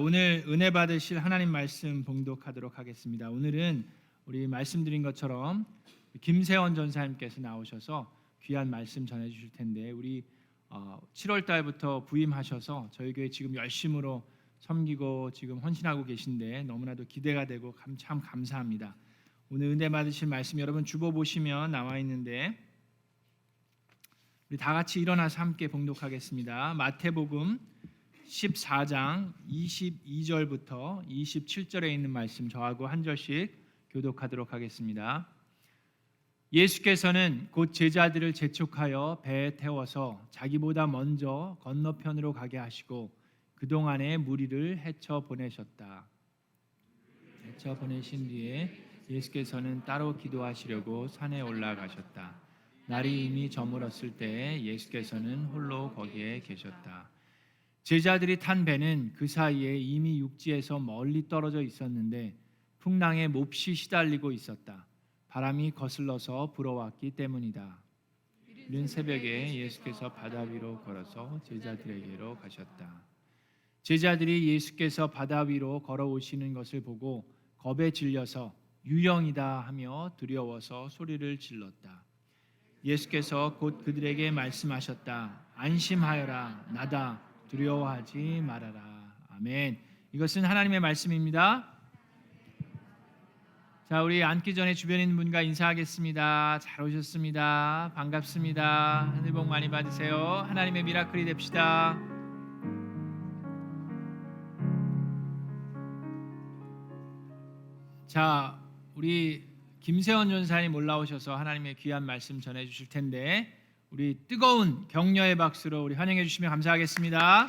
오늘 은혜 받으실 하나님 말씀 봉독하도록 하겠습니다. 오늘은 우리 말씀드린 것처럼 김세원 전사님께서 나오셔서 귀한 말씀 전해 주실 텐데, 우리 7월 달부터 부임하셔서 저희 교회 지금 열심으로 섬기고 지금 헌신하고 계신데 너무나도 기대가 되고 참 감사합니다. 오늘 은혜 받으실 말씀 여러분 주보 보시면 나와 있는데, 우리 다 같이 일어나서 함께 봉독하겠습니다. 마태복음 14장 22절부터 27절에 있는 말씀 저하고 한 절씩 교독하도록 하겠습니다. 예수께서는 곧 제자들을 재촉하여 배에 태워서 자기보다 먼저 건너편으로 가게 하시고 그동안에 무리를 헤쳐 보내셨다. 헤쳐 보내신 뒤에 예수께서는 따로 기도하시려고 산에 올라가셨다. 날이 이미 저물었을 때 예수께서는 홀로 거기에 계셨다. 제자들이 탄 배는 그 사이에 이미 육지에서 멀리 떨어져 있었는데 풍랑에 몹시 시달리고 있었다. 바람이 거슬러서 불어왔기 때문이다. 이른 새벽에 예수께서 바다 위로 걸어서 제자들에게로 가셨다. 제자들이 예수께서 바다 위로 걸어오시는 것을 보고 겁에 질려서 유령이다 하며 두려워서 소리를 질렀다. 예수께서 곧 그들에게 말씀하셨다. 안심하여라, 나다. 두려워하지 말아라. 아멘. 이것은 하나님의 말씀입니다. 자, 우리 앉기 전에 주변에 있는 분과 인사하겠습니다. 잘 오셨습니다. 반갑습니다. 하늘 복 많이 받으세요. 하나님의 미라클이 됩시다. 자, 우리 김세원 전사님 올라오셔서 하나님의 귀한 말씀 전해 주실 텐데, 우리 뜨거운 격려의 박수로 우리 환영해 주시면 감사하겠습니다.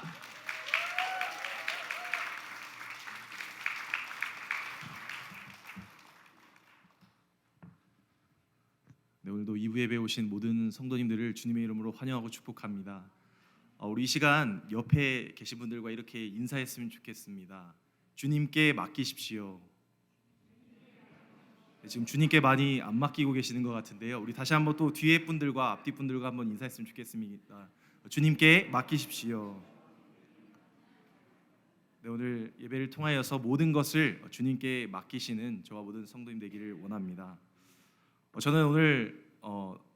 네, 오늘도 2부 예배에 오신 모든 성도님들을 주님의 이름으로 환영하고 축복합니다. 우리 이 시간 옆에 계신 분들과 이렇게 인사했으면 좋겠습니다. 주님께 맡기십시오. 네, 지금 주님께 많이 안 맡기고 계시는 것 같은데요. 우리 다시 한번 또 뒤에 분들과 앞뒤 분들과 한번 인사했으면 좋겠습니다. 주님께 맡기십시오. 네, 오늘 예배를 통하여서 모든 것을 주님께 맡기시는 저와 모든 성도님 되기를 원합니다. 저는 오늘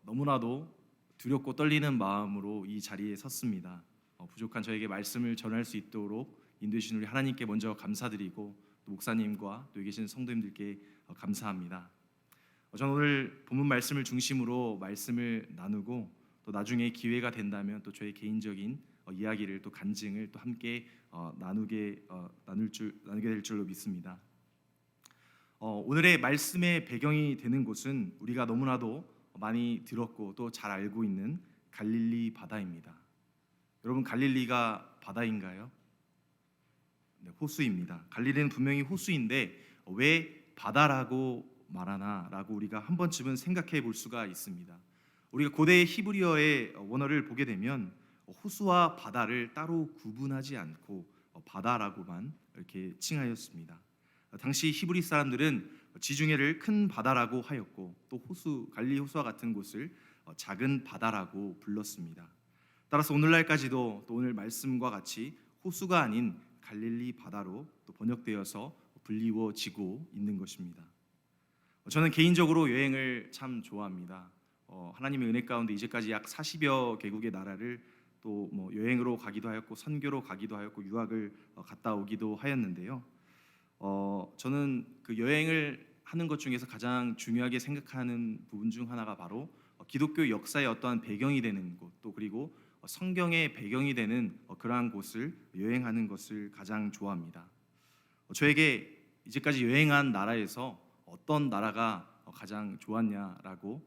너무나도 두렵고 떨리는 마음으로 이 자리에 섰습니다. 부족한 저에게 말씀을 전할 수 있도록 인도해 주신 우리 하나님께 먼저 감사드리고, 또 목사님과 또 여기 계신 성도님들께 감사합니다. 저는 오늘 본문 말씀을 중심으로 말씀을 나누고, 또 나중에 기회가 된다면 또 저의 개인적인 이야기를 또 간증을 또 함께 나누게 될 줄로 믿습니다. 오늘의 말씀의 배경이 되는 곳은 우리가 너무나도 많이 들었고 또 잘 알고 있는 갈릴리 바다입니다. 여러분, 갈릴리가 바다인가요? 네, 호수입니다. 갈릴리는 분명히 호수인데 왜 바다라고 말하나라고 우리가 한 번쯤은 생각해 볼 수가 있습니다. 우리가 고대 히브리어의 원어를 보게 되면 호수와 바다를 따로 구분하지 않고 바다라고만 이렇게 칭하였습니다. 당시 히브리 사람들은 지중해를 큰 바다라고 하였고, 또 갈릴리 호수와 같은 곳을 작은 바다라고 불렀습니다. 따라서 오늘날까지도 또 오늘 말씀과 같이 호수가 아닌 갈릴리 바다로 또 번역되어서 불리워지고 있는 것입니다. 저는 개인적으로 여행을 참 좋아합니다. 하나님의 은혜 가운데 이제까지 약 40여 개국의 나라를 또 여행으로 가기도 하였고, 선교로 가기도 하였고, 유학을 갔다 오기도 하였는데요. 저는 그 여행을 하는 것 중에서 가장 중요하게 생각하는 부분 중 하나가 바로 기독교 역사의 어떠한 배경이 되는 곳, 또 그리고 성경의 배경이 되는 그러한 곳을 여행하는 것을 가장 좋아합니다. 저에게 이제까지 여행한 나라에서 어떤 나라가 가장 좋았냐라고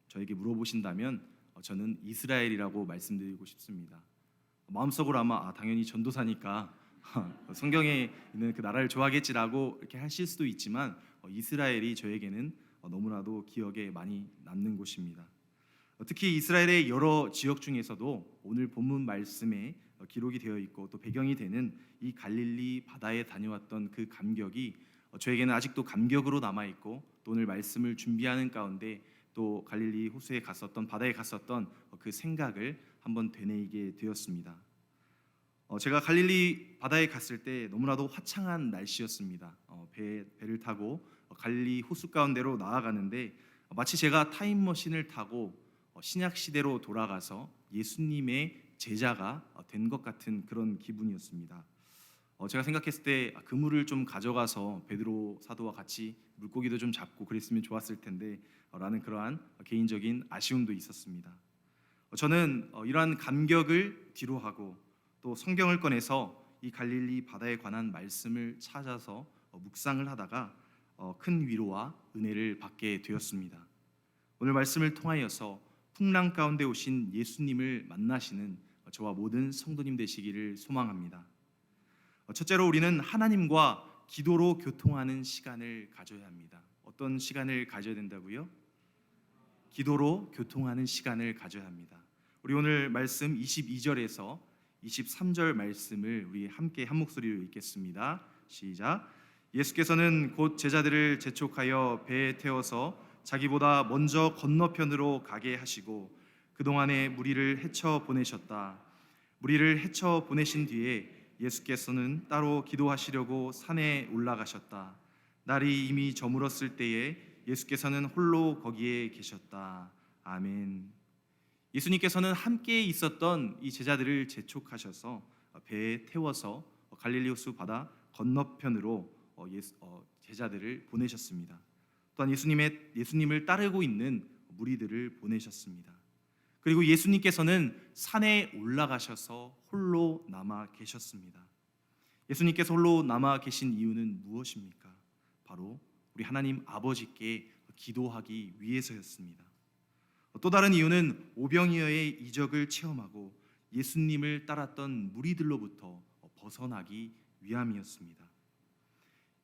저에게 물어보신다면 저는 이스라엘이라고 말씀드리고 싶습니다. 마음속으로 아마 당연히 전도사니까 성경에 있는 그 나라를 좋아하겠지라고 이렇게 하실 수도 있지만, 이스라엘이 저에게는 너무나도 기억에 많이 남는 곳입니다. 특히 이스라엘의 여러 지역 중에서도 오늘 본문 말씀에 기록이 되어 있고 또 배경이 되는 이 갈릴리 바다에 다녀왔던 그 감격이 저에게는 아직도 감격으로 남아 있고, 또 오늘 말씀을 준비하는 가운데 또 갈릴리 호수에 갔었던, 바다에 갔었던 그 생각을 한번 되뇌이게 되었습니다. 제가 갈릴리 바다에 갔을 때 너무나도 화창한 날씨였습니다. 배를 타고 갈릴리 호수 가운데로 나아가는데 마치 제가 타임머신을 타고 신약 시대로 돌아가서 예수님의 제자가 된 것 같은 그런 기분이었습니다. 제가 생각했을 때 그물을 좀 가져가서 베드로 사도와 같이 물고기도 좀 잡고 그랬으면 좋았을 텐데 라는 그러한 개인적인 아쉬움도 있었습니다. 저는 이러한 감격을 뒤로하고 또 성경을 꺼내서 이 갈릴리 바다에 관한 말씀을 찾아서 묵상을 하다가 큰 위로와 은혜를 받게 되었습니다. 오늘 말씀을 통하여서 풍랑 가운데 오신 예수님을 만나시는 저와 모든 성도님 되시기를 소망합니다. 첫째로 우리는 하나님과 기도로 교통하는 시간을 가져야 합니다. 어떤 시간을 가져야 된다고요? 기도로 교통하는 시간을 가져야 합니다. 우리 오늘 말씀 22절에서 23절 말씀을 우리 함께 한 목소리로 읽겠습니다. 시작. 예수께서는 곧 제자들을 재촉하여 배에 태워서 자기보다 먼저 건너편으로 가게 하시고 그동안에 무리를 헤쳐 보내셨다. 무리를 헤쳐 보내신 뒤에 예수께서는 따로 기도하시려고 산에 올라가셨다. 날이 이미 저물었을 때에 예수께서는 홀로 거기에 계셨다. 아멘. 예수님께서는 함께 있었던 이 제자들을 재촉하셔서 배에 태워서 갈릴리 호수 바다 건너편으로 제자들을 보내셨습니다. 또한 예수님을 따르고 있는 무리들을 보내셨습니다. 그리고 예수님께서는 산에 올라가셔서 홀로 남아 계셨습니다. 예수님께서 홀로 남아 계신 이유는 무엇입니까? 바로 우리 하나님 아버지께 기도하기 위해서였습니다. 또 다른 이유는 오병이어의 이적을 체험하고 예수님을 따랐던 무리들로부터 벗어나기 위함이었습니다.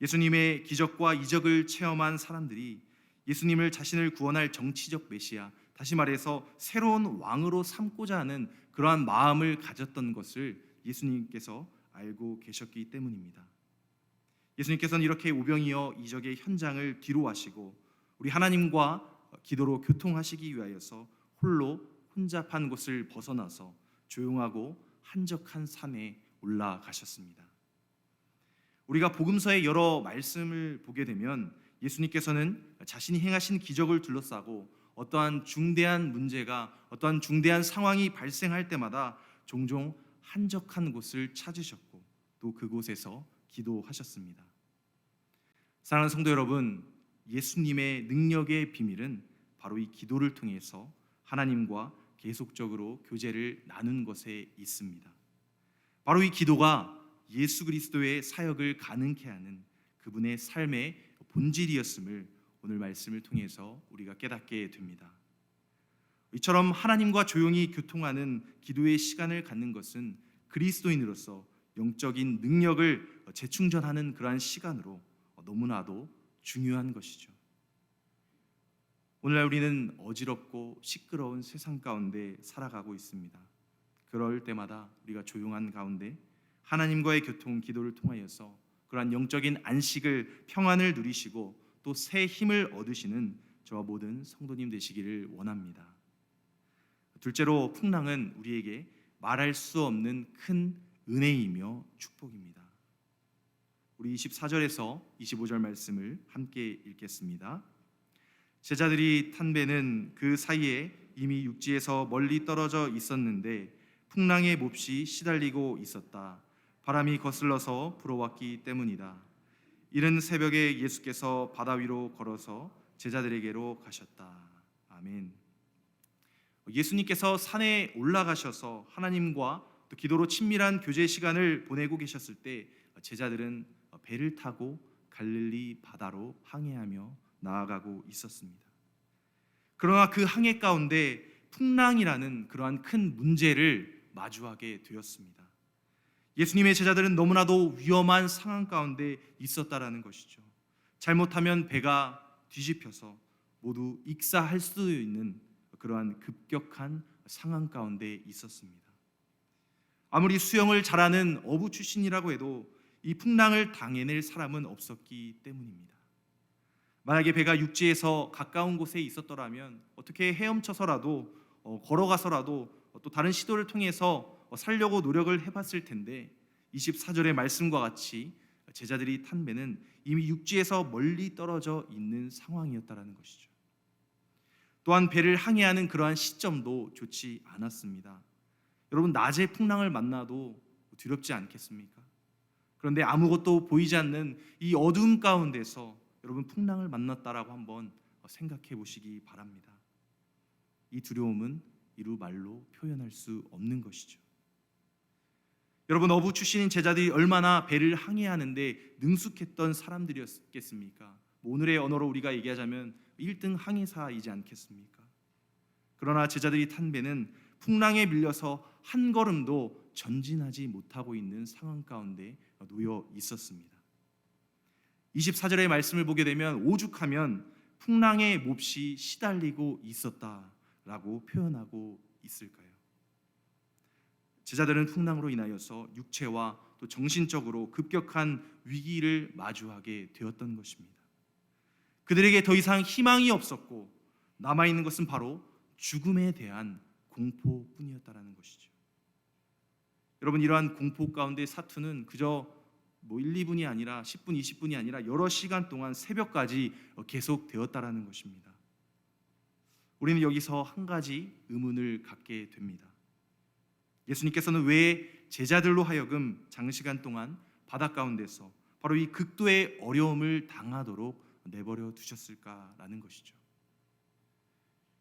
예수님의 기적과 이적을 체험한 사람들이 예수님을 자신을 구원할 정치적 메시아, 다시 말해서 새로운 왕으로 삼고자 하는 그러한 마음을 가졌던 것을 예수님께서 알고 계셨기 때문입니다. 예수님께서는 이렇게 오병이어 이적의 현장을 뒤로 하시고 우리 하나님과 기도로 교통하시기 위하여서 홀로 혼잡한 곳을 벗어나서 조용하고 한적한 산에 올라가셨습니다. 우리가 복음서의 여러 말씀을 보게 되면 예수님께서는 자신이 행하신 기적을 둘러싸고 어떠한 중대한 문제가, 어떠한 중대한 상황이 발생할 때마다 종종 한적한 곳을 찾으셨고 또 그곳에서 기도하셨습니다. 사랑하는 성도 여러분, 예수님의 능력의 비밀은 바로 이 기도를 통해서 하나님과 계속적으로 교제를 나눈 것에 있습니다. 바로 이 기도가 예수 그리스도의 사역을 가능케 하는 그분의 삶의 본질이었음을 오늘 말씀을 통해서 우리가 깨닫게 됩니다. 이처럼 하나님과 조용히 교통하는 기도의 시간을 갖는 것은 그리스도인으로서 영적인 능력을 재충전하는 그러한 시간으로 너무나도 중요한 것이죠. 오늘날 우리는 어지럽고 시끄러운 세상 가운데 살아가고 있습니다. 그럴 때마다 우리가 조용한 가운데 하나님과의 교통, 기도를 통하여서 그러한 영적인 안식을, 평안을 누리시고 또 새 힘을 얻으시는 저와 모든 성도님 되시기를 원합니다. 둘째로 풍랑은 우리에게 말할 수 없는 큰 은혜이며 축복입니다. 우리 24절에서 25절 말씀을 함께 읽겠습니다. 제자들이 탄 배는 그 사이에 이미 육지에서 멀리 떨어져 있었는데 풍랑에 몹시 시달리고 있었다. 바람이 거슬러서 불어왔기 때문이다. 이른 새벽에 예수께서 바다 위로 걸어서 제자들에게로 가셨다. 아멘. 예수님께서 산에 올라가셔서 하나님과 또 기도로 친밀한 교제 시간을 보내고 계셨을 때 제자들은 배를 타고 갈릴리 바다로 항해하며 나아가고 있었습니다. 그러나 그 항해 가운데 풍랑이라는 그러한 큰 문제를 마주하게 되었습니다. 예수님의 제자들은 너무나도 위험한 상황 가운데 있었다라는 것이죠. 잘못하면 배가 뒤집혀서 모두 익사할 수도 있는 그러한 급격한 상황 가운데 있었습니다. 아무리 수영을 잘하는 어부 출신이라고 해도 이 풍랑을 당해낼 사람은 없었기 때문입니다. 만약에 배가 육지에서 가까운 곳에 있었더라면 어떻게 헤엄쳐서라도 걸어가서라도 또 다른 시도를 통해서 살려고 노력을 해봤을 텐데 24절의 말씀과 같이 제자들이 탄 배는 이미 육지에서 멀리 떨어져 있는 상황이었다라는 것이죠. 또한 배를 항해하는 그러한 시점도 좋지 않았습니다. 여러분, 낮에 풍랑을 만나도 두렵지 않겠습니까? 그런데 아무것도 보이지 않는 이 어두움 가운데서 여러분 풍랑을 만났다라고 한번 생각해 보시기 바랍니다. 이 두려움은 이루 말로 표현할 수 없는 것이죠. 여러분, 어부 출신인 제자들이 얼마나 배를 항해하는데 능숙했던 사람들이었겠습니까? 오늘의 언어로 우리가 얘기하자면 1등 항해사이지 않겠습니까? 그러나 제자들이 탄 배는 풍랑에 밀려서 한 걸음도 전진하지 못하고 있는 상황 가운데 놓여 있었습니다. 24절의 말씀을 보게 되면 오죽하면 풍랑에 몹시 시달리고 있었다라고 표현하고 있을까요? 제자들은 풍랑으로 인하여서 육체와 또 정신적으로 급격한 위기를 마주하게 되었던 것입니다. 그들에게 더 이상 희망이 없었고 남아있는 것은 바로 죽음에 대한 공포뿐이었다라는 것이죠. 여러분, 이러한 공포 가운데 사투는 그저 1, 2분이 아니라 10분, 20분이 아니라 여러 시간 동안 새벽까지 계속되었다라는 것입니다. 우리는 여기서 한 가지 의문을 갖게 됩니다. 예수님께서는 왜 제자들로 하여금 장시간 동안 바다 가운데서 바로 이 극도의 어려움을 당하도록 내버려 두셨을까라는 것이죠.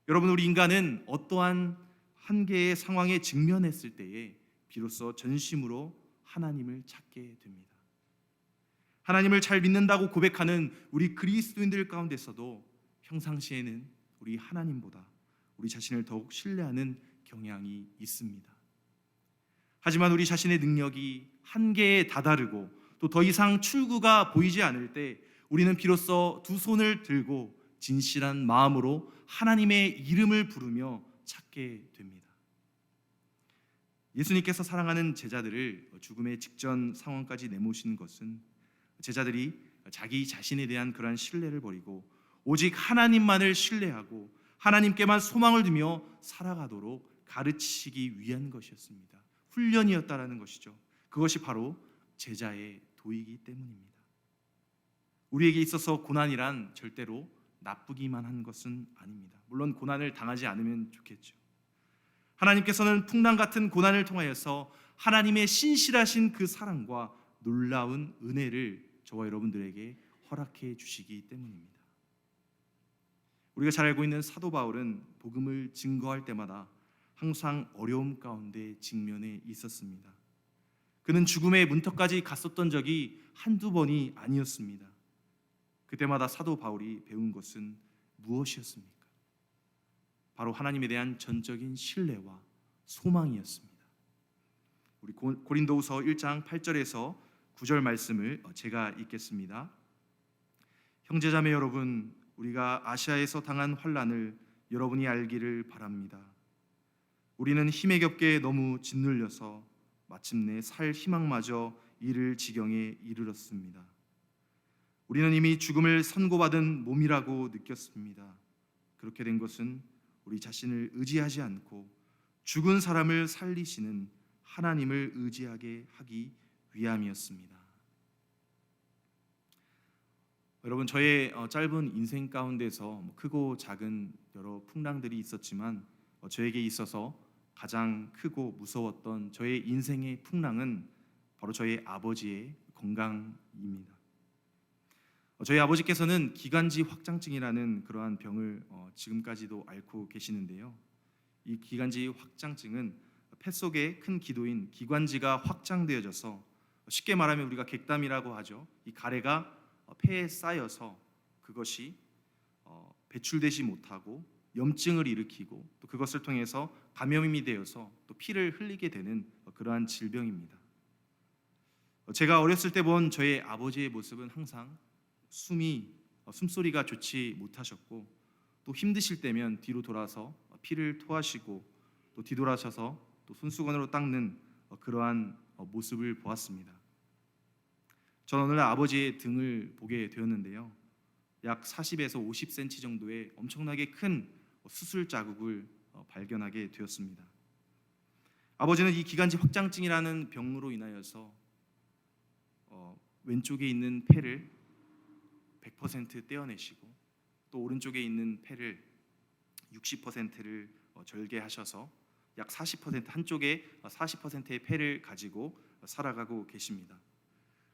여러분, 우리 인간은 어떠한 한계의 상황에 직면했을 때에 비로소 전심으로 하나님을 찾게 됩니다. 하나님을 잘 믿는다고 고백하는 우리 그리스도인들 가운데서도 평상시에는 우리 하나님보다 우리 자신을 더욱 신뢰하는 경향이 있습니다. 하지만 우리 자신의 능력이 한계에 다다르고 또 더 이상 출구가 보이지 않을 때 우리는 비로소 두 손을 들고 진실한 마음으로 하나님의 이름을 부르며 찾게 됩니다. 예수님께서 사랑하는 제자들을 죽음의 직전 상황까지 내모신 것은 제자들이 자기 자신에 대한 그러한 신뢰를 버리고 오직 하나님만을 신뢰하고 하나님께만 소망을 두며 살아가도록 가르치시기 위한 것이었습니다. 훈련이었다라는 것이죠. 그것이 바로 제자의 도이기 때문입니다. 우리에게 있어서 고난이란 절대로 나쁘기만 한 것은 아닙니다. 물론 고난을 당하지 않으면 좋겠죠. 하나님께서는 풍랑 같은 고난을 통하여서 하나님의 신실하신 그 사랑과 놀라운 은혜를 저와 여러분들에게 허락해 주시기 때문입니다. 우리가 잘 알고 있는 사도 바울은 복음을 증거할 때마다 항상 어려움 가운데 직면해 있었습니다. 그는 죽음의 문턱까지 갔었던 적이 한두 번이 아니었습니다. 그때마다 사도 바울이 배운 것은 무엇이었습니까? 바로 하나님에 대한 전적인 신뢰와 소망이었습니다. 우리 고린도후서 1장 8절에서 9절 말씀을 제가 읽겠습니다. 형제자매 여러분, 우리가 아시아에서 당한 환난을 여러분이 알기를 바랍니다. 우리는 힘에 겹게 너무 짓눌려서 마침내 살 희망마저 잃을 지경에 이르렀습니다. 우리는 이미 죽음을 선고받은 몸이라고 느꼈습니다. 그렇게 된 것은 우리 자신을 의지하지 않고 죽은 사람을 살리시는 하나님을 의지하게 하기 위함이었습니다. 여러분, 저의 짧은 인생 가운데서 크고 작은 여러 풍랑들이 있었지만 저에게 있어서 가장 크고 무서웠던 저의 인생의 풍랑은 바로 저희 아버지의 건강입니다. 저희 아버지께서는 기관지 확장증이라는 그러한 병을 지금까지도 앓고 계시는데요. 이 기관지 확장증은 폐 속의 큰 기도인 기관지가 확장되어져서 쉽게 말하면 우리가 객담이라고 하죠. 이 가래가 폐에 쌓여서 그것이 배출되지 못하고 염증을 일으키고 또 그것을 통해서 감염이 되어서 또 피를 흘리게 되는 그러한 질병입니다. 제가 어렸을 때 본 저의 아버지의 모습은 항상 숨소리가 좋지 못하셨고 또 힘드실 때면 뒤로 돌아서 피를 토하시고 또 뒤돌아서서 또 손수건으로 닦는 그러한 모습을 보았습니다. 저는 오늘 아버지의 등을 보게 되었는데요. 약 40에서 50cm 정도의 엄청나게 큰 수술 자국을 발견하게 되었습니다. 아버지는 이 기관지 확장증이라는 병으로 인하여서 왼쪽에 있는 폐를 100% 떼어내시고 또 오른쪽에 있는 폐를 60%를 절개하셔서 약 40% 한쪽에 40%의 폐를 가지고 살아가고 계십니다.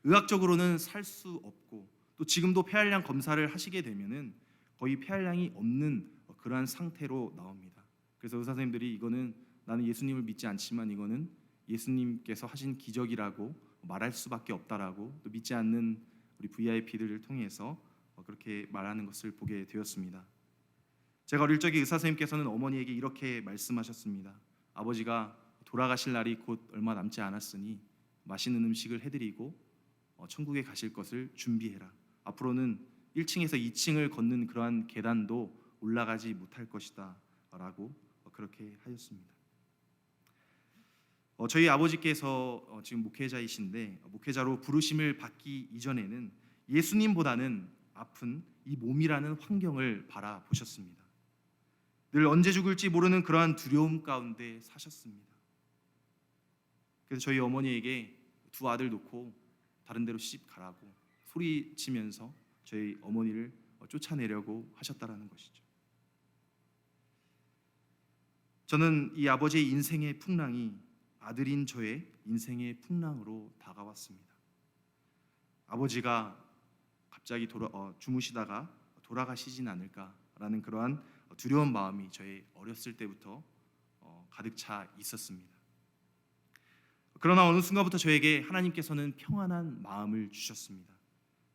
의학적으로는 살 수 없고 또 지금도 폐활량 검사를 하시게 되면은 거의 폐활량이 없는 그러한 상태로 나옵니다. 그래서 의사 선생님들이 이거는 나는 예수님을 믿지 않지만 이거는 예수님께서 하신 기적이라고 말할 수밖에 없다라고 또 믿지 않는 우리 VIP들을 통해서 그렇게 말하는 것을 보게 되었습니다. 제가 어릴 적에 의사 선생님께서는 어머니에게 이렇게 말씀하셨습니다. 아버지가 돌아가실 날이 곧 얼마 남지 않았으니 맛있는 음식을 해드리고 천국에 가실 것을 준비해라. 앞으로는 1층에서 2층을 걷는 그러한 계단도 올라가지 못할 것이다 라고 그렇게 하였습니다. 저희 아버지께서 지금 목회자이신데 목회자로 부르심을 받기 이전에는 예수님보다는 아픈 이 몸이라는 환경을 바라보셨습니다. 늘 언제 죽을지 모르는 그러한 두려움 가운데 사셨습니다. 그래서 저희 어머니에게 두 아들 놓고 다른 데로 시집 가라고 소리치면서 저희 어머니를 쫓아내려고 하셨다라는 것이죠. 저는 이 아버지의 인생의 풍랑이 아들인 저의 인생의 풍랑으로 다가왔습니다. 아버지가 갑자기 주무시다가 돌아가시진 않을까라는 그러한 두려운 마음이 저의 어렸을 때부터 가득 차 있었습니다. 그러나 어느 순간부터 저에게 하나님께서는 평안한 마음을 주셨습니다.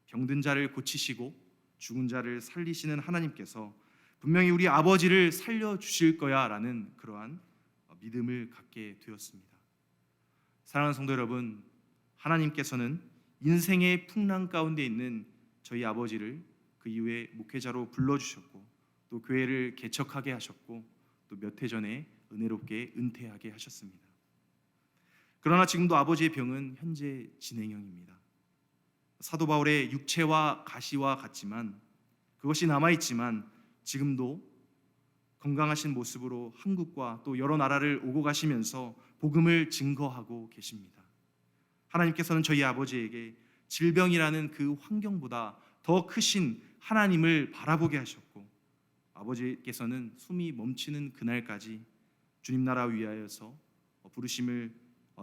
병든 자를 고치시고 죽은 자를 살리시는 하나님께서 분명히 우리 아버지를 살려주실 거야 라는 그러한 믿음을 갖게 되었습니다. 사랑하는 성도 여러분, 하나님께서는 인생의 풍랑 가운데 있는 저희 아버지를 그 이후에 목회자로 불러주셨고 또 교회를 개척하게 하셨고 또 몇 해 전에 은혜롭게 은퇴하게 하셨습니다. 그러나 지금도 아버지의 병은 현재 진행형입니다. 사도 바울의 육체와 가시와 같지만 그것이 남아있지만 지금도 건강하신 모습으로 한국과 또 여러 나라를 오고 가시면서 복음을 증거하고 계십니다. 하나님께서는 저희 아버지에게 질병이라는 그 환경보다 더 크신 하나님을 바라보게 하셨고 아버지께서는 숨이 멈추는 그날까지 주님 나라 위하여서 부르심을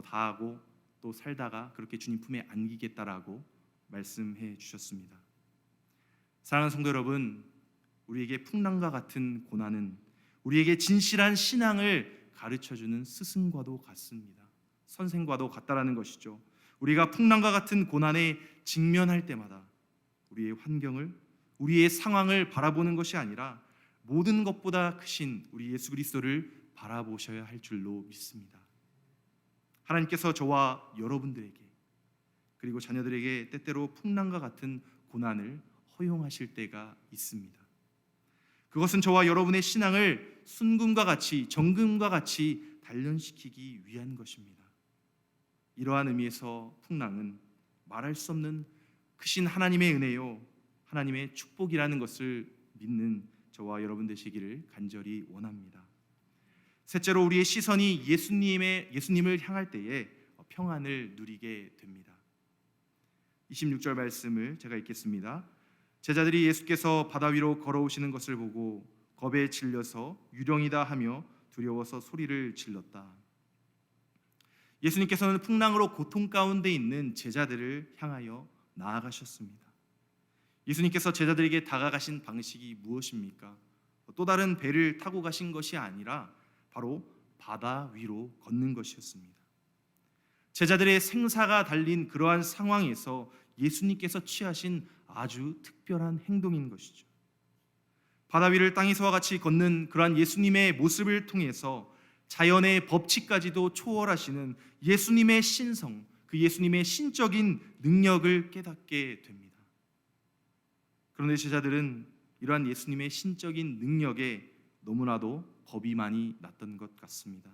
다하고 또 살다가 그렇게 주님 품에 안기겠다라고 말씀해 주셨습니다. 사랑하는 성도 여러분, 우리에게 풍랑과 같은 고난은 우리에게 진실한 신앙을 가르쳐주는 스승과도 같습니다. 선생과도 같다라는 것이죠. 우리가 풍랑과 같은 고난에 직면할 때마다 우리의 환경을, 우리의 상황을 바라보는 것이 아니라 모든 것보다 크신 우리 예수 그리스도를 바라보셔야 할 줄로 믿습니다. 하나님께서 저와 여러분들에게 그리고 자녀들에게 때때로 풍랑과 같은 고난을 허용하실 때가 있습니다. 그것은 저와 여러분의 신앙을 순금과 같이 정금과 같이 단련시키기 위한 것입니다. 이러한 의미에서 풍랑은 말할 수 없는 크신 하나님의 은혜요 하나님의 축복이라는 것을 믿는 저와 여러분 되시기를 간절히 원합니다. 셋째로 우리의 시선이 예수님을 향할 때에 평안을 누리게 됩니다. 26절 말씀을 제가 읽겠습니다. 제자들이 예수께서 바다 위로 걸어오시는 것을 보고 겁에 질려서 유령이다 하며 두려워서 소리를 질렀다. 예수님께서는 풍랑으로 고통 가운데 있는 제자들을 향하여 나아가셨습니다. 예수님께서 제자들에게 다가가신 방식이 무엇입니까? 또 다른 배를 타고 가신 것이 아니라 바로 바다 위로 걷는 것이었습니다. 제자들의 생사가 달린 그러한 상황에서 예수님께서 취하신 아주 특별한 행동인 것이죠. 바다 위를 땅에서와 같이 걷는 그러한 예수님의 모습을 통해서 자연의 법칙까지도 초월하시는 예수님의 신성, 그 예수님의 신적인 능력을 깨닫게 됩니다. 그런데 제자들은 이러한 예수님의 신적인 능력에 너무나도 겁이 많이 났던 것 같습니다.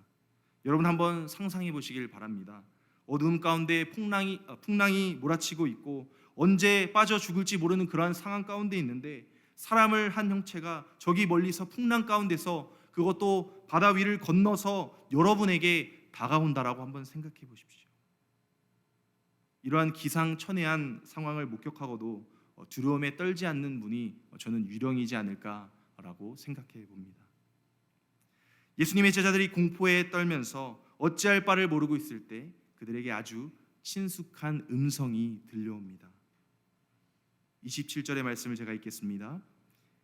여러분 한번 상상해 보시길 바랍니다. 어두움 가운데 풍랑이 몰아치고 있고 언제 빠져 죽을지 모르는 그러한 상황 가운데 있는데 사람을 한 형체가 저기 멀리서 풍랑 가운데서 그것도 바다 위를 건너서 여러분에게 다가온다라고 한번 생각해 보십시오. 이러한 기상천외한 상황을 목격하고도 두려움에 떨지 않는 분이 저는 유령이지 않을까라고 생각해 봅니다. 예수님의 제자들이 공포에 떨면서 어찌할 바를 모르고 있을 때 그들에게 아주 친숙한 음성이 들려옵니다. 27절의 말씀을 제가 읽겠습니다.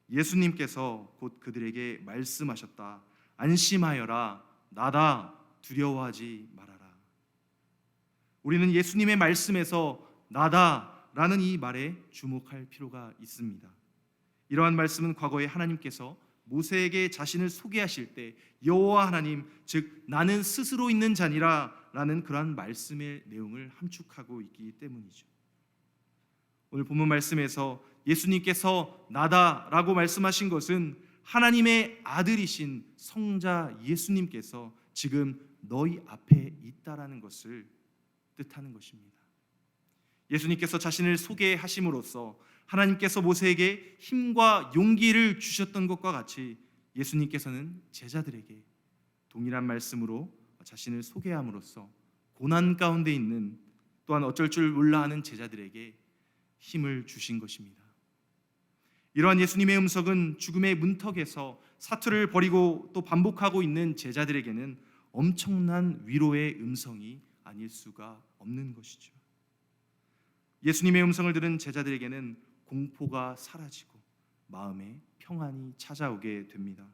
예수님께서 곧 그들에게 말씀하셨다. 안심하여라. 나다. 두려워하지 말아라. 우리는 예수님의 말씀에서 나다라는 이 말에 주목할 필요가 있습니다. 이러한 말씀은 과거에 하나님께서 모세에게 자신을 소개하실 때 여호와 하나님, 즉 나는 스스로 있는 자니라 라는 그러한 말씀의 내용을 함축하고 있기 때문이죠. 오늘 본문 말씀에서 예수님께서 나다라고 말씀하신 것은 하나님의 아들이신 성자 예수님께서 지금 너희 앞에 있다라는 것을 뜻하는 것입니다. 예수님께서 자신을 소개하심으로써 하나님께서 모세에게 힘과 용기를 주셨던 것과 같이 예수님께서는 제자들에게 동일한 말씀으로 자신을 소개함으로써 고난 가운데 있는 또한 어쩔 줄 몰라 하는 제자들에게 힘을 주신 것입니다. 이러한 예수님의 음성은 죽음의 문턱에서 사투를 벌이고 또 반복하고 있는 제자들에게는 엄청난 위로의 음성이 아닐 수가 없는 것이죠. 예수님의 음성을 들은 제자들에게는 공포가 사라지고 마음에 평안이 찾아오게 됩니다.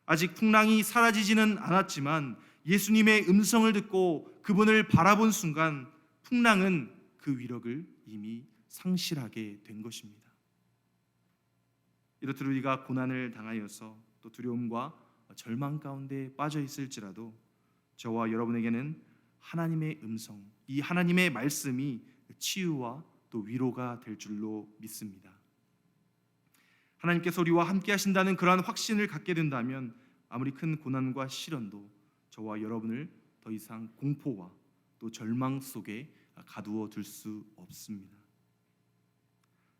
아직 풍랑이 사라지지는 않았지만 예수님의 음성을 듣고 그분을 바라본 순간 풍랑은 그 위력을 이미 상실하게 된 것입니다. 이렇듯 우리가 고난을 당하여서 또 두려움과 절망 가운데 빠져 있을지라도 저와 여러분에게는 하나님의 음성, 이 하나님의 말씀이 치유와 또 위로가 될 줄로 믿습니다. 하나님께서 우리와 함께 하신다는 그러한 확신을 갖게 된다면 아무리 큰 고난과 시련도 저와 여러분을 더 이상 공포와 또 절망 속에 가두어 둘 수 없습니다.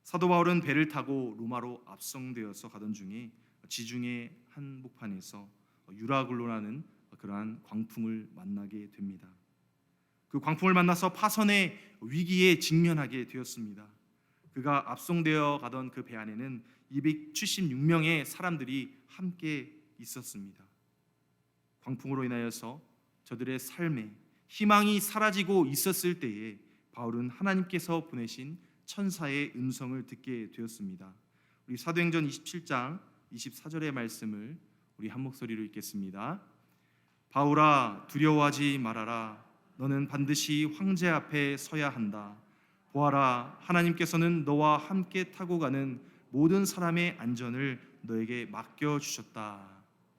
사도 바울은 배를 타고 로마로 압송되어서 가던 중에 지중해 한복판에서 유라굴로라는 그러한 광풍을 만나게 됩니다. 그 광풍을 만나서 파선의 위기에 직면하게 되었습니다. 그가 압송되어 가던 그 배 안에는 276명의 사람들이 함께 있었습니다. 광풍으로 인하여서 저들의 삶에 희망이 사라지고 있었을 때에 바울은 하나님께서 보내신 천사의 음성을 듣게 되었습니다. 우리 사도행전 27장 24절의 말씀을 우리 한 목소리로 읽겠습니다. 바울아 두려워하지 말아라. 너는 반드시 황제 앞에 서야 한다. 보아라, 하나님께서는 너와 함께 타고 가는 모든 사람의 안전을 너에게 맡겨 주셨다.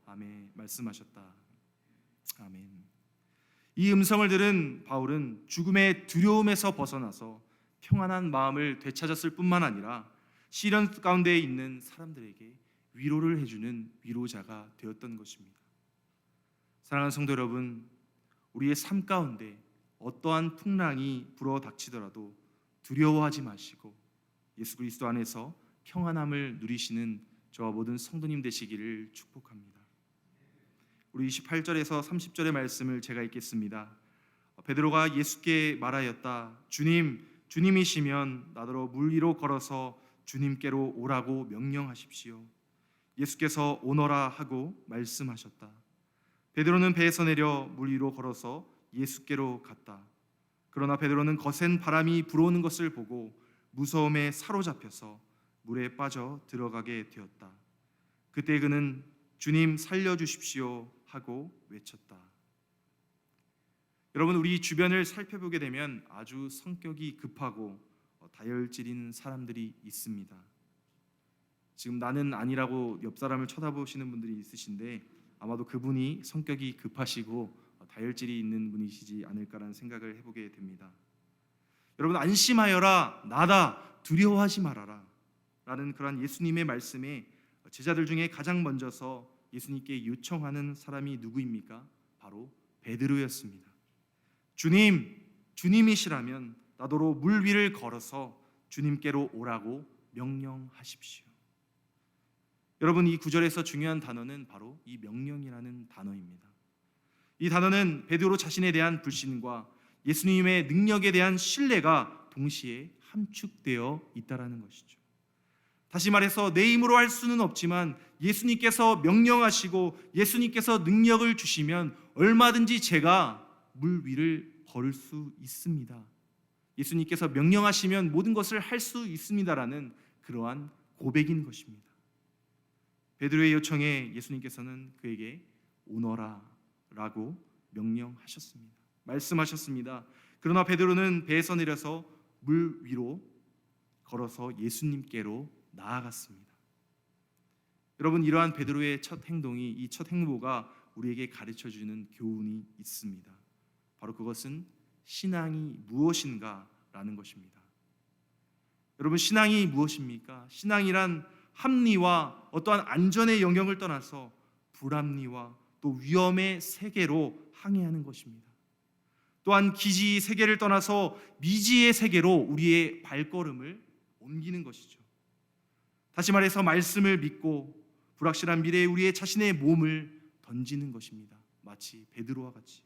아멘. 말씀하셨다. 아멘. 이 음성을 들은 바울은 죽음의 두려움에서 벗어나서 평안한 마음을 되찾았을 뿐만 아니라 시련 가운데 있는 사람들에게 위로를 해주는 위로자가 되었던 것입니다. 사랑하는 성도 여러분, 우리의 삶 가운데 어떠한 풍랑이 불어닥치더라도 두려워하지 마시고 예수 그리스도 안에서 평안함을 누리시는 저와 모든 성도님 되시기를 축복합니다. 우리 28절에서 30절의 말씀을 제가 읽겠습니다. 베드로가 예수께 말하였다. 주님, 주님이시면 나더러 물 위로 걸어서 주님께로 오라고 명령하십시오. 예수께서 오너라 하고 말씀하셨다. 베드로는 배에서 내려 물 위로 걸어서 예수께로 갔다. 그러나 베드로는 거센 바람이 불어오는 것을 보고 무서움에 사로잡혀서 물에 빠져 들어가게 되었다. 그때 그는 주님 살려주십시오 하고 외쳤다. 여러분, 우리 주변을 살펴보게 되면 아주 성격이 급하고 다혈질인 사람들이 있습니다. 지금 나는 아니라고 옆 사람을 쳐다보시는 분들이 있으신데 아마도 그분이 성격이 급하시고 다혈질이 있는 분이시지 않을까라는 생각을 해보게 됩니다. 여러분, 안심하여라. 나다. 두려워하지 말아라 라는 그러한 예수님의 말씀에 제자들 중에 가장 먼저서 예수님께 요청하는 사람이 누구입니까? 바로 베드로였습니다. 주님, 주님이시라면 나더러 물 위를 걸어서 주님께로 오라고 명령하십시오. 여러분, 이 구절에서 중요한 단어는 바로 이 명령이라는 단어입니다. 이 단어는 베드로 자신에 대한 불신과 예수님의 능력에 대한 신뢰가 동시에 함축되어 있다라는 것이죠. 다시 말해서 내 힘으로 할 수는 없지만 예수님께서 명령하시고 예수님께서 능력을 주시면 얼마든지 제가 물 위를 걸을 수 있습니다. 예수님께서 명령하시면 모든 것을 할 수 있습니다라는 그러한 고백인 것입니다. 베드로의 요청에 예수님께서는 그에게 오너라 라고 명령하셨습니다. 말씀하셨습니다. 그러나 베드로는 배에서 내려서 물 위로 걸어서 예수님께로 나아갔습니다. 여러분, 이러한 베드로의 첫 행동이, 이 첫 행보가 우리에게 가르쳐주는 교훈이 있습니다. 바로 그것은 신앙이 무엇인가라는 것입니다. 여러분, 신앙이 무엇입니까? 신앙이란 합리와 어떠한 안전의 영역을 떠나서 불합리와 또 위험의 세계로 항해하는 것입니다. 또한 기지 세계를 떠나서 미지의 세계로 우리의 발걸음을 옮기는 것이죠. 다시 말해서 말씀을 믿고 불확실한 미래에 우리의 자신의 몸을 던지는 것입니다. 마치 베드로와 같이요.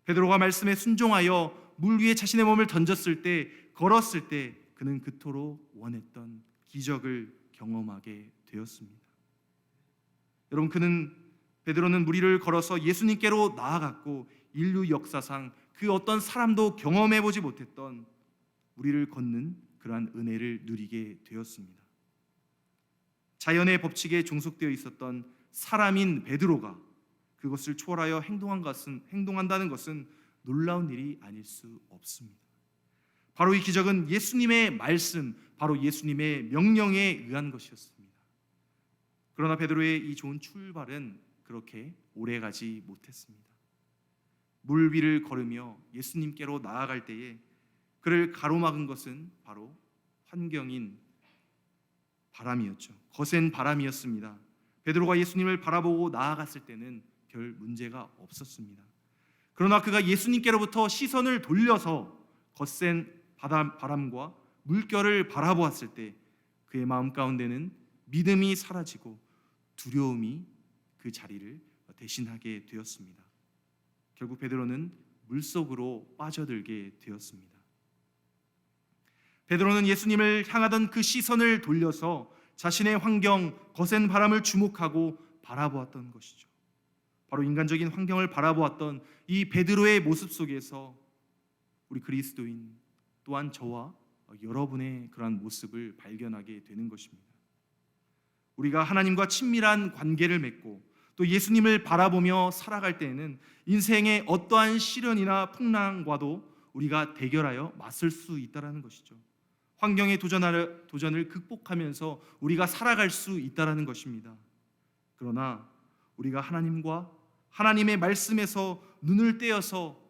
베드로가 말씀에 순종하여 물 위에 자신의 몸을 던졌을 때, 걸었을 때 그는 그토록 원했던 기적을 경험하게 되었습니다. 여러분, 베드로는 물 위를 걸어서 예수님께로 나아갔고 인류 역사상 그 어떤 사람도 경험해 보지 못했던 물 위를 걷는 그러한 은혜를 누리게 되었습니다. 자연의 법칙에 종속되어 있었던 사람인 베드로가 그것을 초월하여 행동한다는 것은 놀라운 일이 아닐 수 없습니다. 바로 이 기적은 예수님의 말씀, 바로 예수님의 명령에 의한 것이었습니다. 그러나 베드로의 이 좋은 출발은 그렇게 오래가지 못했습니다. 물 위를 걸으며 예수님께로 나아갈 때에 그를 가로막은 것은 바로 환경인 바람이었죠. 거센 바람이었습니다. 베드로가 예수님을 바라보고 나아갔을 때는 별 문제가 없었습니다. 그러나 그가 예수님께로부터 시선을 돌려서 거센 바람과 물결을 바라보았을 때 그의 마음 가운데는 믿음이 사라지고 두려움이 그 자리를 대신하게 되었습니다. 결국 베드로는 물속으로 빠져들게 되었습니다. 베드로는 예수님을 향하던 그 시선을 돌려서 자신의 환경, 거센 바람을 주목하고 바라보았던 것이죠. 바로 인간적인 환경을 바라보았던 이 베드로의 모습 속에서 우리 그리스도인 또한 저와 여러분의 그러한 모습을 발견하게 되는 것입니다. 우리가 하나님과 친밀한 관계를 맺고 또 예수님을 바라보며 살아갈 때에는 인생의 어떠한 시련이나 풍랑과도 우리가 대결하여 맞설 수 있다는 것이죠. 환경의 도전을 극복하면서 우리가 살아갈 수 있다는 것입니다. 그러나 우리가 하나님과 하나님의 말씀에서 눈을 떼어서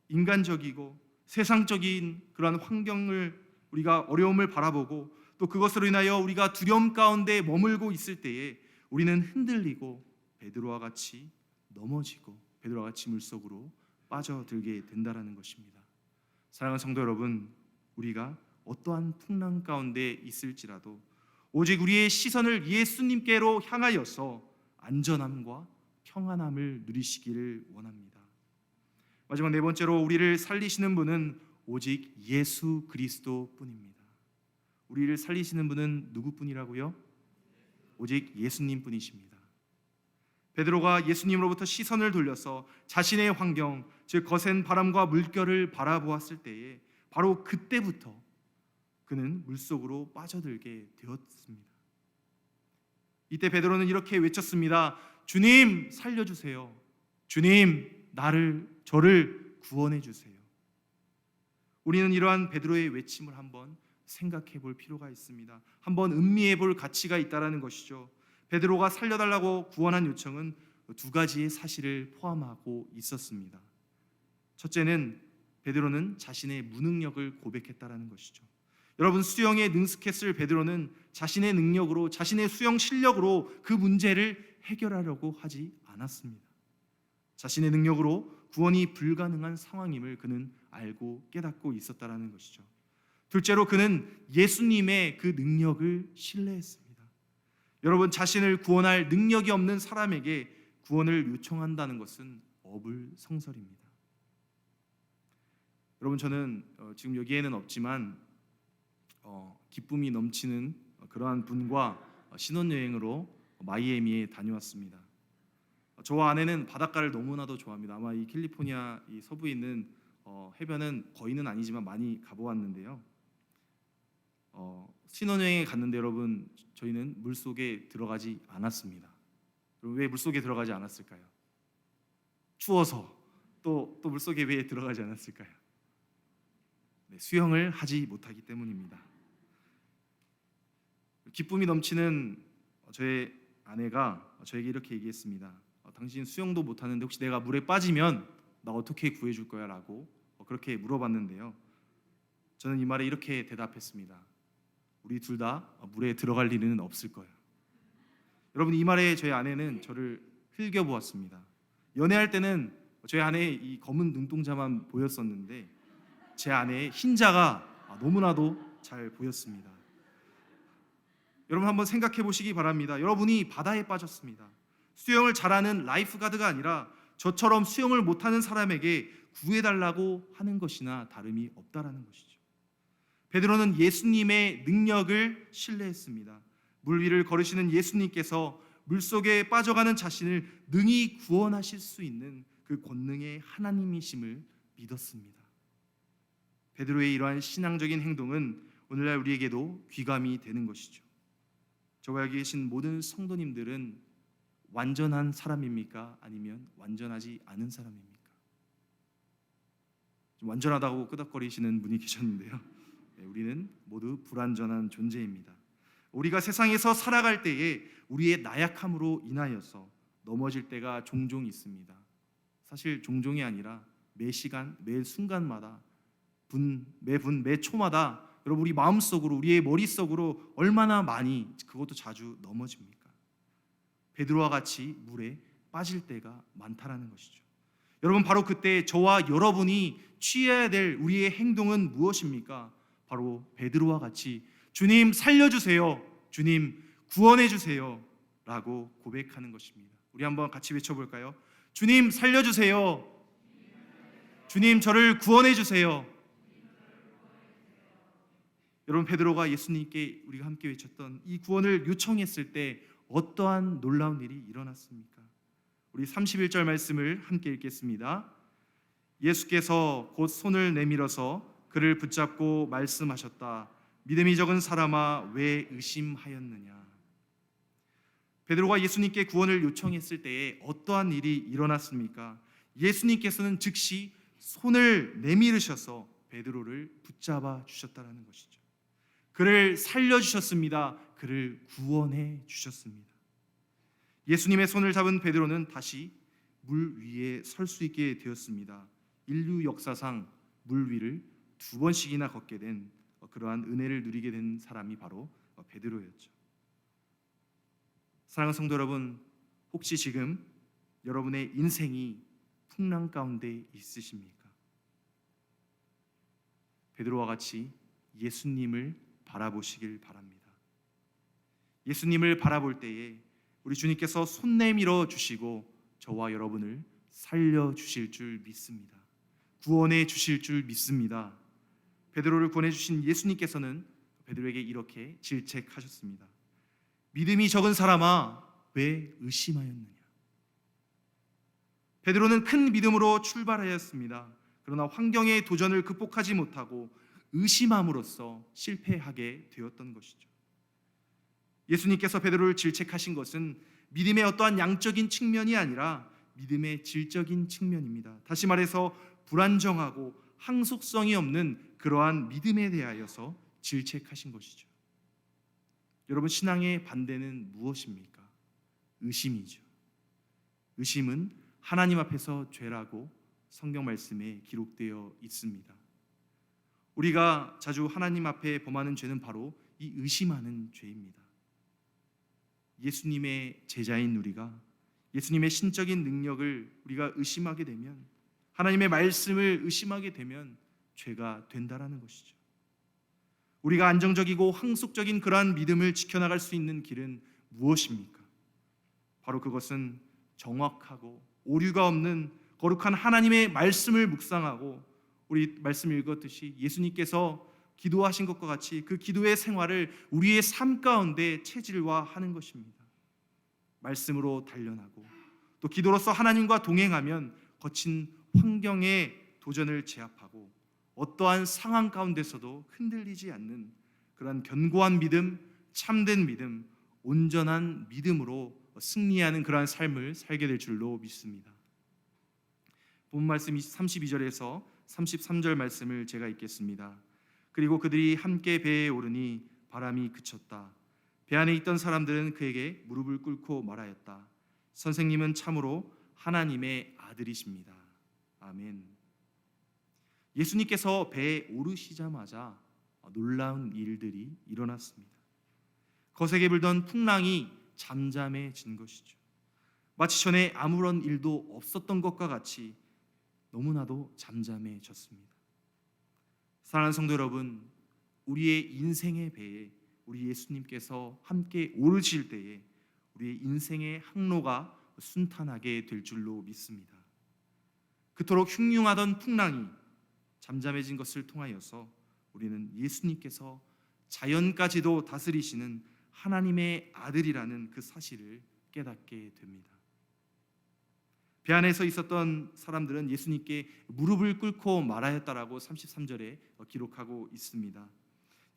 인간적이고 세상적인 그러한 환경을 우리가 어려움을 바라보고 또 그것으로 인하여 우리가 두려움 가운데 머물고 있을 때에 우리는 흔들리고 베드로와 같이 넘어지고 베드로와 같이 물속으로 빠져들게 된다는 것입니다. 사랑하는 성도 여러분, 우리가 어떠한 풍랑 가운데 있을지라도 오직 우리의 시선을 예수님께로 향하여서 안전함과 평안함을 누리시기를 원합니다. 마지막 네 번째로 우리를 살리시는 분은 오직 예수 그리스도뿐입니다. 우리를 살리시는 분은 누구뿐이라고요? 오직 예수님 뿐이십니다. 베드로가 예수님으로부터 시선을 돌려서 자신의 환경, 즉 거센 바람과 물결을 바라보았을 때에 바로 그때부터 그는 물속으로 빠져들게 되었습니다. 이때 베드로는 이렇게 외쳤습니다. 주님, 살려주세요. 주님, 저를 구원해 주세요. 우리는 이러한 베드로의 외침을 한번 생각해 볼 필요가 있습니다. 한번 음미해 볼 가치가 있다는 것이죠. 베드로가 살려달라고 구원한 요청은 두 가지의 사실을 포함하고 있었습니다. 첫째는 베드로는 자신의 무능력을 고백했다는 것이죠. 여러분, 수영에 능숙했을 베드로는 자신의 능력으로, 자신의 수영 실력으로 그 문제를 해결하려고 하지 않았습니다. 자신의 능력으로 구원이 불가능한 상황임을 그는 알고 깨닫고 있었다는 것이죠. 둘째로 그는 예수님의 그 능력을 신뢰했습니다. 여러분, 자신을 구원할 능력이 없는 사람에게 구원을 요청한다는 것은 어불성설입니다. 여러분, 저는 지금 여기에는 없지만 기쁨이 넘치는 그러한 분과 신혼여행으로 마이애미에 다녀왔습니다. 저와 아내는 바닷가를 너무나도 좋아합니다. 아마 이 캘리포니아 이 서부에 있는 해변은 거의는 아니지만 많이 가보았는데요. 신혼여행에 갔는데 여러분, 저희는 물속에 들어가지 않았습니다. 왜 물속에 들어가지 않았을까요? 추워서. 또 물속에 왜 들어가지 않았을까요? 네, 수영을 하지 못하기 때문입니다. 기쁨이 넘치는 저의 아내가 저에게 이렇게 얘기했습니다. 당신 수영도 못하는데 혹시 내가 물에 빠지면 나 어떻게 구해줄 거야? 라고 그렇게 물어봤는데요. 저는 이 말에 이렇게 대답했습니다. 우리 둘 다 물에 들어갈 일은 없을 거예요. 여러분, 이 말에 저희 아내는 저를 흘겨보았습니다. 연애할 때는 저희 아내의 이 검은 눈동자만 보였었는데 제 아내의 흰자가 너무나도 잘 보였습니다. 여러분, 한번 생각해 보시기 바랍니다. 여러분이 바다에 빠졌습니다. 수영을 잘하는 라이프가드가 아니라 저처럼 수영을 못하는 사람에게 구해달라고 하는 것이나 다름이 없다라는 것이죠. 베드로는 예수님의 능력을 신뢰했습니다. 물 위를 걸으시는 예수님께서 물속에 빠져가는 자신을 능히 구원하실 수 있는 그 권능의 하나님이심을 믿었습니다. 베드로의 이러한 신앙적인 행동은 오늘날 우리에게도 귀감이 되는 것이죠. 저와 여기 계신 모든 성도님들은 완전한 사람입니까? 아니면 완전하지 않은 사람입니까? 좀 완전하다고 끄덕거리시는 분이 계셨는데요. 네, 우리는 모두 불완전한 존재입니다. 우리가 세상에서 살아갈 때에 우리의 나약함으로 인하여서 넘어질 때가 종종 있습니다. 사실 종종이 아니라 매 시간, 매 순간마다 매 초마다 여러분, 우리 마음속으로, 우리의 머릿속으로 얼마나 많이, 그것도 자주 넘어집니까? 베드로와 같이 물에 빠질 때가 많다라는 것이죠. 여러분, 바로 그때 저와 여러분이 취해야 될 우리의 행동은 무엇입니까? 바로 베드로와 같이 주님 살려주세요, 주님 구원해주세요 라고 고백하는 것입니다. 우리 한번 같이 외쳐볼까요? 주님 살려주세요, 주님 저를 구원해주세요. 여러분, 베드로가 예수님께 우리가 함께 외쳤던 이 구원을 요청했을 때 어떠한 놀라운 일이 일어났습니까? 우리 31절 말씀을 함께 읽겠습니다. 예수께서 곧 손을 내밀어서 그를 붙잡고 말씀하셨다. 믿음이 적은 사람아, 왜 의심하였느냐? 베드로가 예수님께 구원을 요청했을 때에 어떠한 일이 일어났습니까? 예수님께서는 즉시 손을 내밀으셔서 베드로를 붙잡아 주셨다는 것이죠. 그를 살려주셨습니다. 그를 구원해 주셨습니다. 예수님의 손을 잡은 베드로는 다시 물 위에 설 수 있게 되었습니다. 인류 역사상 물 위를 2번씩이나 걷게 된 그러한 은혜를 누리게 된 사람이 바로 베드로였죠. 사랑하는 성도 여러분, 혹시 지금 여러분의 인생이 풍랑 가운데 있으십니까? 베드로와 같이 예수님을 바라보시길 바랍니다. 예수님을 바라볼 때에 우리 주님께서 손 내밀어 주시고 저와 여러분을 살려 주실 줄 믿습니다. 구원해 주실 줄 믿습니다. 베드로를 구원해 주신 예수님께서는 베드로에게 이렇게 질책하셨습니다. 믿음이 적은 사람아, 왜 의심하였느냐? 베드로는 큰 믿음으로 출발하였습니다. 그러나 환경의 도전을 극복하지 못하고 의심함으로써 실패하게 되었던 것이죠. 예수님께서 베드로를 질책하신 것은 믿음의 어떠한 양적인 측면이 아니라 믿음의 질적인 측면입니다. 다시 말해서 불안정하고 항속성이 없는 그러한 믿음에 대하여서 질책하신 것이죠. 여러분, 신앙의 반대는 무엇입니까? 의심이죠. 의심은 하나님 앞에서 죄라고 성경 말씀에 기록되어 있습니다. 우리가 자주 하나님 앞에 범하는 죄는 바로 이 의심하는 죄입니다. 예수님의 제자인 우리가 예수님의 신적인 능력을 우리가 의심하게 되면, 하나님의 말씀을 의심하게 되면 죄가 된다라는 것이죠. 우리가 안정적이고 항속적인 그러한 믿음을 지켜나갈 수 있는 길은 무엇입니까? 바로 그것은 정확하고 오류가 없는 거룩한 하나님의 말씀을 묵상하고 우리 말씀 읽었듯이 예수님께서 기도하신 것과 같이 그 기도의 생활을 우리의 삶 가운데 체질화하는 것입니다. 말씀으로 단련하고 또 기도로서 하나님과 동행하면 거친 환경의 도전을 제압하고 어떠한 상황 가운데서도 흔들리지 않는 그러한 견고한 믿음, 참된 믿음, 온전한 믿음으로 승리하는 그러한 삶을 살게 될 줄로 믿습니다. 본 말씀 32절에서 33절 말씀을 제가 읽겠습니다. 그리고 그들이 함께 배에 오르니 바람이 그쳤다. 배 안에 있던 사람들은 그에게 무릎을 꿇고 말하였다. 선생님은 참으로 하나님의 아들이십니다. 아멘. 예수님께서 배에 오르시자마자 놀라운 일들이 일어났습니다. 거세게 불던 풍랑이 잠잠해진 것이죠. 마치 전에 아무런 일도 없었던 것과 같이 너무나도 잠잠해졌습니다. 사랑하는 성도 여러분, 우리의 인생의 배에 우리 예수님께서 함께 오르실 때에 우리의 인생의 항로가 순탄하게 될 줄로 믿습니다. 그토록 흉흉하던 풍랑이 잠잠해진 것을 통하여서 우리는 예수님께서 자연까지도 다스리시는 하나님의 아들이라는 그 사실을 깨닫게 됩니다. 배 안에서 있었던 사람들은 예수님께 무릎을 꿇고 말하였다라고 33절에 기록하고 있습니다.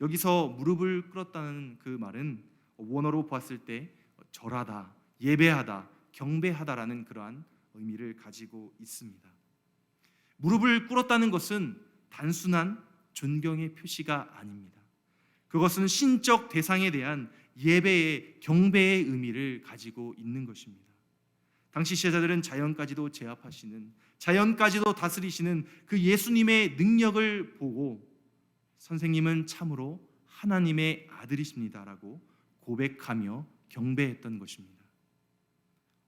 여기서 무릎을 꿇었다는 그 말은 원어로 보았을 때 절하다, 예배하다, 경배하다라는 그러한 의미를 가지고 있습니다. 무릎을 꿇었다는 것은 단순한 존경의 표시가 아닙니다. 그것은 신적 대상에 대한 예배의 경배의 의미를 가지고 있는 것입니다. 당시 제자들은 자연까지도 제압하시는, 자연까지도 다스리시는 그 예수님의 능력을 보고 선생님은 참으로 하나님의 아들이십니다라고 고백하며 경배했던 것입니다.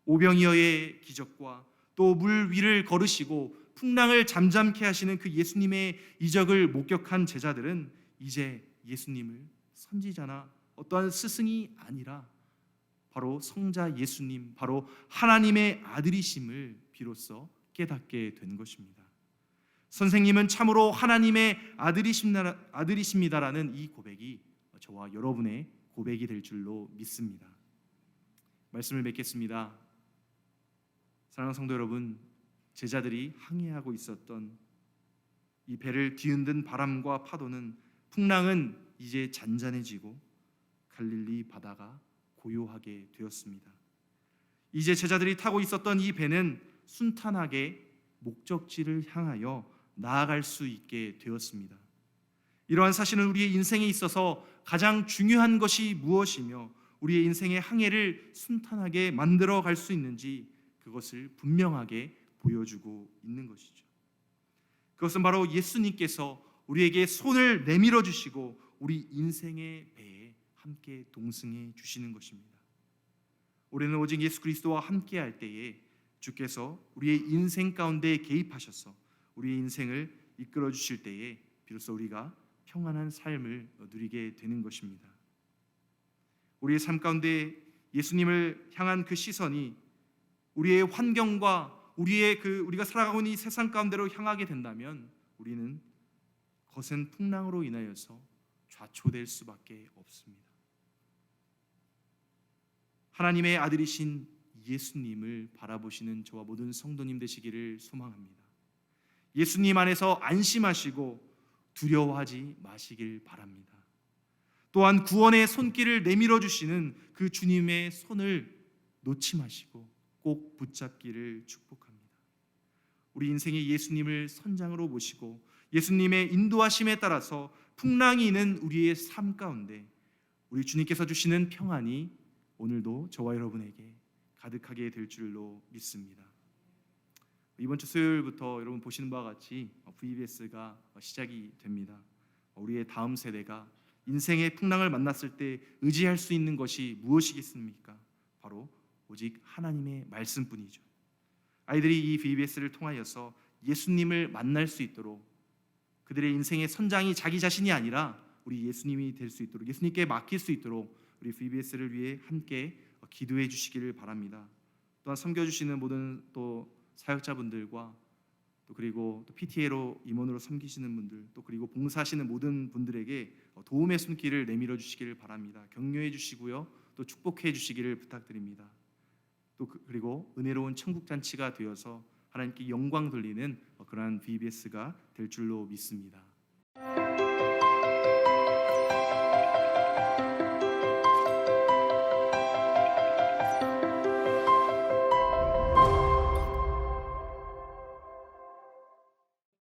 오병이어의 기적과 또 물 위를 걸으시고 풍랑을 잠잠케 하시는 그 예수님의 이적을 목격한 제자들은 이제 예수님을 선지자나 어떠한 스승이 아니라 바로 성자 예수님, 바로 하나님의 아들이심을 비로소 깨닫게 된 것입니다. 선생님은 참으로 하나님의 아들이십니다라는 이 고백이 저와 여러분의 고백이 될 줄로 믿습니다. 말씀을 맺겠습니다. 사랑하는 성도 여러분, 제자들이 항해하고 있었던 이 배를 뒤흔든 바람과 파도는, 풍랑은 이제 잔잔해지고 갈릴리 바다가 고요하게 되었습니다. 이제 제자들이 타고 있었던 이 배는 순탄하게 목적지를 향하여 나아갈 수 있게 되었습니다. 이러한 사실은 우리의 인생에 있어서 가장 중요한 것이 무엇이며 우리의 인생의 항해를 순탄하게 만들어 갈 수 있는지 그것을 분명하게 보여주고 있는 것이죠. 그것은 바로 예수님께서 우리에게 손을 내밀어 주시고 우리 인생의 배에 함께 동승해 주시는 것입니다. 우리는 오직 예수 그리스도와 함께 할 때에 주께서 우리의 인생 가운데 개입하셔서 우리의 인생을 이끌어 주실 때에 비로소 우리가 평안한 삶을 누리게 되는 것입니다. 우리의 삶 가운데 예수님을 향한 그 시선이 우리의 환경과 우리가 살아가고 있는 이 세상 가운데로 향하게 된다면 우리는 거센 풍랑으로 인하여서 좌초될 수밖에 없습니다. 하나님의 아들이신 예수님을 바라보시는 저와 모든 성도님 되시기를 소망합니다. 예수님 안에서 안심하시고 두려워하지 마시길 바랍니다. 또한 구원의 손길을 내밀어 주시는 그 주님의 손을 놓지 마시고 꼭 붙잡기를 축복합니다. 우리 인생의 예수님을 선장으로 모시고 예수님의 인도하심에 따라서 풍랑이 있는 우리의 삶 가운데 우리 주님께서 주시는 평안이 오늘도 저와 여러분에게 가득하게 될 줄로 믿습니다. 이번 주 수요일부터 여러분 보시는 바와 같이 VBS가 시작이 됩니다. 우리의 다음 세대가 인생의 풍랑을 만났을 때 의지할 수 있는 것이 무엇이겠습니까? 바로 오직 하나님의 말씀뿐이죠. 아이들이 이 VBS를 통하여서 예수님을 만날 수 있도록 그들의 인생의 선장이 자기 자신이 아니라 우리 예수님이 될 수 있도록 예수님께 맡길 수 있도록 우리 VBS를 위해 함께 기도해 주시기를 바랍니다. 또한 섬겨주시는 모든 또 사역자분들과 또 그리고 또 PTA로 임원으로 섬기시는 분들 또 그리고 봉사하시는 모든 분들에게 도움의 손길을 내밀어 주시기를 바랍니다. 격려해 주시고요. 또 축복해 주시기를 부탁드립니다. 또 그리고 은혜로운 천국 잔치가 되어서 하나님께 영광 돌리는 그러한 VBS가 될 줄로 믿습니다.